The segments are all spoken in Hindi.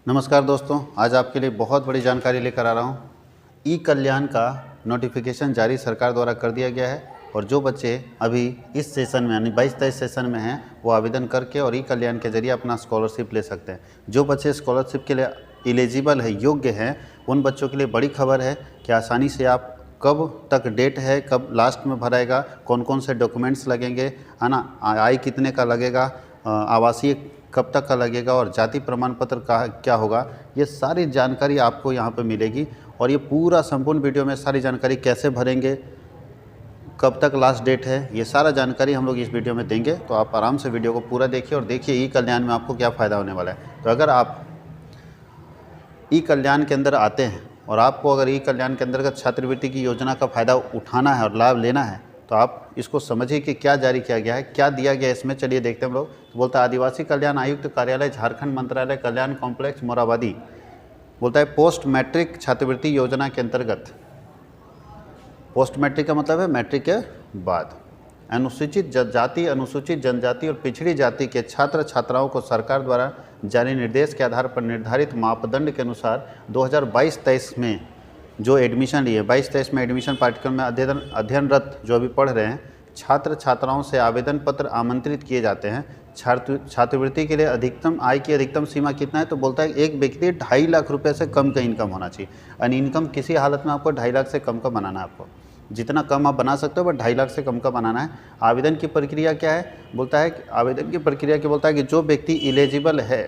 नमस्कार दोस्तों, आज आपके लिए बहुत बड़ी जानकारी लेकर आ रहा हूँ। ई कल्याण का नोटिफिकेशन जारी सरकार द्वारा कर दिया गया है और जो बच्चे अभी इस सेशन में यानी 22-23 सेशन में हैं वो आवेदन करके और ई कल्याण के जरिए अपना स्कॉलरशिप ले सकते हैं। जो बच्चे स्कॉलरशिप के लिए एलिजिबल है, योग्य हैं, उन बच्चों के लिए बड़ी खबर है कि आसानी से आप कब तक डेट है, कब लास्ट में भराएगा, कौन कौन से डॉक्यूमेंट्स लगेंगे, है ना, आय कितने का लगेगा, आवासीय कब तक का लगेगा और जाति प्रमाण पत्र का क्या होगा, ये सारी जानकारी आपको यहाँ पे मिलेगी। और ये पूरा संपूर्ण वीडियो में सारी जानकारी कैसे भरेंगे, कब तक लास्ट डेट है, ये सारा जानकारी हम लोग इस वीडियो में देंगे। तो आप आराम से वीडियो को पूरा देखिए और देखिए ई कल्याण में आपको क्या फ़ायदा होने वाला है। तो अगर आप ई कल्याण के अंदर आते हैं और आपको अगर ई कल्याण के अंतर्गत छात्रवृत्ति की योजना का फ़ायदा उठाना है और लाभ लेना है तो आप इसको समझिए कि क्या जारी किया गया है, क्या दिया गया है इसमें। चलिए देखते हैं हम लोग। तो बोलता है आदिवासी कल्याण आयुक्त कार्यालय, झारखंड मंत्रालय, कल्याण कॉम्प्लेक्स, मोराबादी। बोलता है पोस्ट मैट्रिक छात्रवृत्ति योजना के अंतर्गत, पोस्ट मैट्रिक का मतलब है मैट्रिक के बाद, अनुसूचित जाति, अनुसूचित जनजाति और पिछड़ी जाति के छात्र छात्राओं को सरकार द्वारा जारी निर्देश के आधार पर निर्धारित मापदंड के अनुसार 2022-23 में जो एडमिशन लिए, 22-23 में एडमिशन पाठ्यक्रम में अध्ययनरत जो अभी पढ़ रहे हैं छात्र छात्राओं से आवेदन पत्र आमंत्रित किए जाते हैं। छात्रवृत्ति के लिए अधिकतम आय की अधिकतम सीमा कितना है? तो बोलता है एक व्यक्ति 2.5 लाख रुपये से कम का इनकम होना चाहिए। यानी इनकम किसी हालत में आपको 2.5 लाख से कम का बनाना है। आपको जितना कम आप बना सकते हो बट 2.5 लाख से कम का बनाना है। आवेदन की प्रक्रिया क्या है? बोलता है कि आवेदन की प्रक्रिया क्या बोलता है कि जो व्यक्ति एलिजिबल है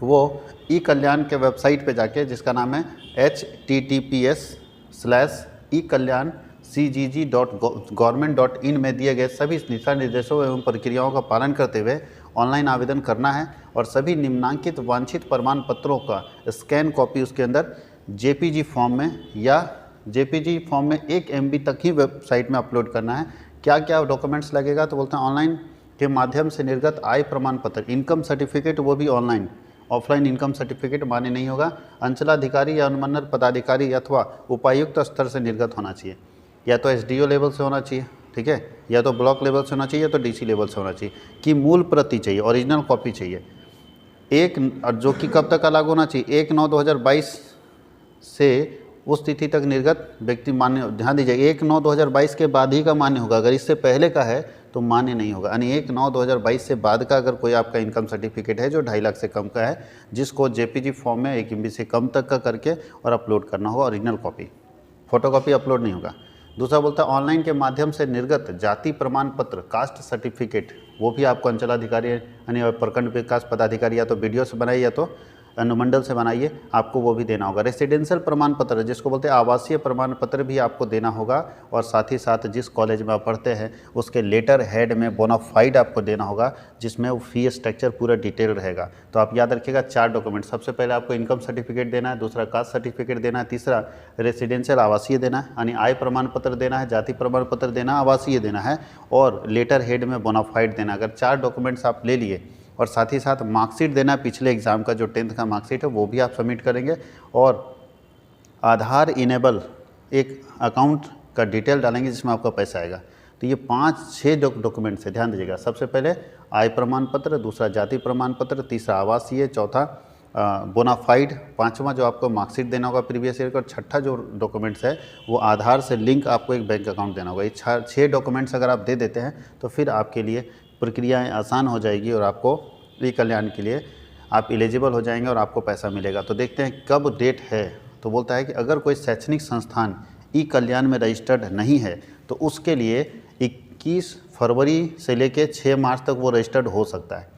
वो ई कल्याण के वेबसाइट पे जाके, जिसका नाम है https:/ecgalyancgg.government.in में दिए गए सभी दिशा निर्देशों एवं प्रक्रियाओं का पालन करते हुए ऑनलाइन आवेदन करना है और सभी निम्नांकित वांछित प्रमाण पत्रों का स्कैन कॉपी उसके अंदर जेपीजी फॉर्म में या जेपीजी फॉर्म में 1 MB तक ही वेबसाइट में अपलोड करना है। क्या क्या डॉक्यूमेंट्स लगेगा? तो बोलते हैं ऑनलाइन के माध्यम से निर्गत आय प्रमाण पत्र, इनकम सर्टिफिकेट, वो भी ऑनलाइन, ऑफलाइन इनकम सर्टिफिकेट मान्य नहीं होगा। अंचलाधिकारी या अनुमंडल पदाधिकारी अथवा उपायुक्त स्तर से निर्गत होना चाहिए, या तो SDO लेवल से होना चाहिए, ठीक है, या तो ब्लॉक लेवल से होना चाहिए, या तो DC लेवल से होना चाहिए। कि मूल प्रति चाहिए, ओरिजिनल कॉपी चाहिए। जो कि कब तक लागू होना चाहिए? 1/9/2022 से उस तिथि तक निर्गत व्यक्ति मान्य, ध्यान दीजिए 1/9/2022 के बाद ही का मान्य होगा। अगर इससे पहले का है तो मान्य नहीं होगा। यानी 1/9/2022 से बाद का अगर कोई आपका इनकम सर्टिफिकेट है जो 2.5 लाख से कम का है, जिसको जेपीजी फॉर्म में 1 MB से कम तक का करके और अपलोड करना होगा, ओरिजिनल कॉपी, फोटोकॉपी अपलोड नहीं होगा। दूसरा बोलता है ऑनलाइन के माध्यम से निर्गत जाति प्रमाण पत्र, कास्ट सर्टिफिकेट, वो भी आपको अंचलाधिकारी यानी प्रखंड विकास पदाधिकारी या तो BDO से बनाइए या तो अनुमंडल से बनाइए, आपको वो भी देना होगा। रेसिडेंशियल प्रमाण पत्र, जिसको बोलते हैं आवासीय प्रमाण पत्र, भी आपको देना होगा। और साथ ही साथ जिस कॉलेज में आप पढ़ते हैं उसके लेटर हेड में बोनाफाइड आपको देना होगा, जिसमें वो फी स्ट्रक्चर पूरा डिटेल रहेगा। तो आप याद रखिएगा 4 डॉक्यूमेंट। सबसे पहले आपको इनकम सर्टिफिकेट देना है, दूसरा कास्ट सर्टिफिकेट देना है, तीसरा रेसिडेंशियल आवासीय देना है यानी आय प्रमाण पत्र देना है, जाति प्रमाण पत्र देना, आवासीय देना है और लेटर हेड में बोनाफाइड देना। अगर 4 डॉक्यूमेंट्स आप ले लिए और साथ ही साथ मार्कशीट देना, पिछले एग्ज़ाम का जो 10th का मार्कशीट है वो भी आप सबमिट करेंगे। और आधार इनेबल एक अकाउंट का डिटेल डालेंगे जिसमें आपका पैसा आएगा। तो ये 5-6 डॉक्यूमेंट्स है, ध्यान दीजिएगा। सबसे पहले आय प्रमाण पत्र, दूसरा जाति प्रमाण पत्र, तीसरा आवासीय, चौथा बोनाफाइड, पांचवा जो आपको मार्कशीट देना होगा प्रीवियस ईयर का, और छठा जो डॉक्यूमेंट्स है वो आधार से लिंक आपको एक बैंक अकाउंट देना होगा। ये 6 डॉक्यूमेंट्स अगर आप दे देते हैं तो फिर आपके लिए प्रक्रियाएं आसान हो जाएगी और आपको ई कल्याण के लिए आप एलिजिबल हो जाएंगे और आपको पैसा मिलेगा। तो देखते हैं कब डेट है। तो बोलता है कि अगर कोई शैक्षणिक संस्थान ई कल्याण में रजिस्टर्ड नहीं है तो उसके लिए 21 फरवरी से लेकर 6 मार्च तक वो रजिस्टर्ड हो सकता है।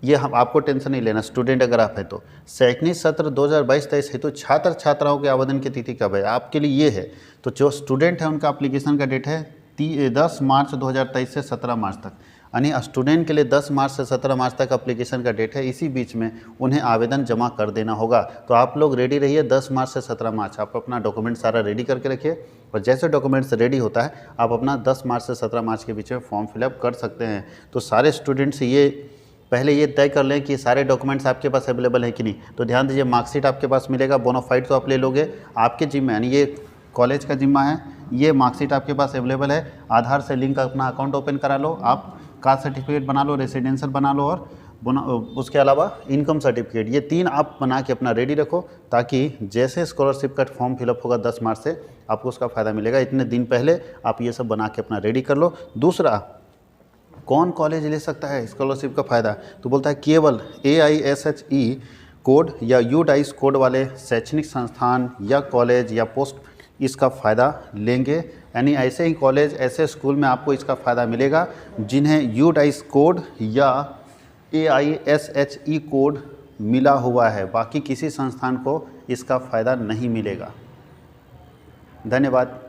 ये हम आपको टेंशन नहीं लेना। स्टूडेंट अगर आप हैं तो शैक्षणिक सत्र 2022-23 है तो छात्र छात्राओं के आवेदन की तिथि कब है आपके लिए ये है। तो जो स्टूडेंट है उनका एप्लीकेशन का डेट है 10 मार्च 2023 से 17 मार्च तक। यानी स्टूडेंट के लिए 10 मार्च से 17 मार्च तक एप्लीकेशन का डेट है। इसी बीच में उन्हें आवेदन जमा कर देना होगा। तो आप लोग रेडी रहिए। 10 मार्च से 17 मार्च आप अपना डॉक्यूमेंट सारा रेडी करके रखिए और जैसे डॉक्यूमेंट्स रेडी होता है आप अपना 10 मार्च से 17 मार्च के बीच में फॉर्म फिलअप कर सकते हैं। तो सारे स्टूडेंट्स ये पहले ये तय कर लें कि सारे डॉक्यूमेंट्स आपके पास अवेलेबल है कि नहीं। तो ध्यान दीजिए मार्कशीट आपके पास मिलेगा, बोनाफाइड तो आप ले लोगे, आपके जिम्मे यानी ये कॉलेज का जिम्मा है। ये मार्कशीट आपके पास अवेलेबल है, आधार से लिंक अपना अकाउंट ओपन करा लो, आप कास्ट सर्टिफिकेट बना लो, रेसिडेंशियल बना लो और उसके अलावा इनकम सर्टिफिकेट, ये 3 आप बना के अपना रेडी रखो, ताकि जैसे स्कॉलरशिप का फॉर्म फिलअप होगा 10 मार्च से आपको उसका फ़ायदा मिलेगा। इतने दिन पहले आप ये सब बना के अपना रेडी कर लो। दूसरा, कौन कॉलेज ले सकता है स्कॉलरशिप का फ़ायदा, तो बोलता है केवल AISHE कोड या UDICE कोड वाले शैक्षणिक संस्थान या कॉलेज या पोस्ट इसका फ़ायदा लेंगे। यानी ऐसे ही कॉलेज, ऐसे स्कूल में आपको इसका फ़ायदा मिलेगा जिन्हें UDICE कोड या AISHE कोड मिला हुआ है, बाकी किसी संस्थान को इसका फ़ायदा नहीं मिलेगा। धन्यवाद।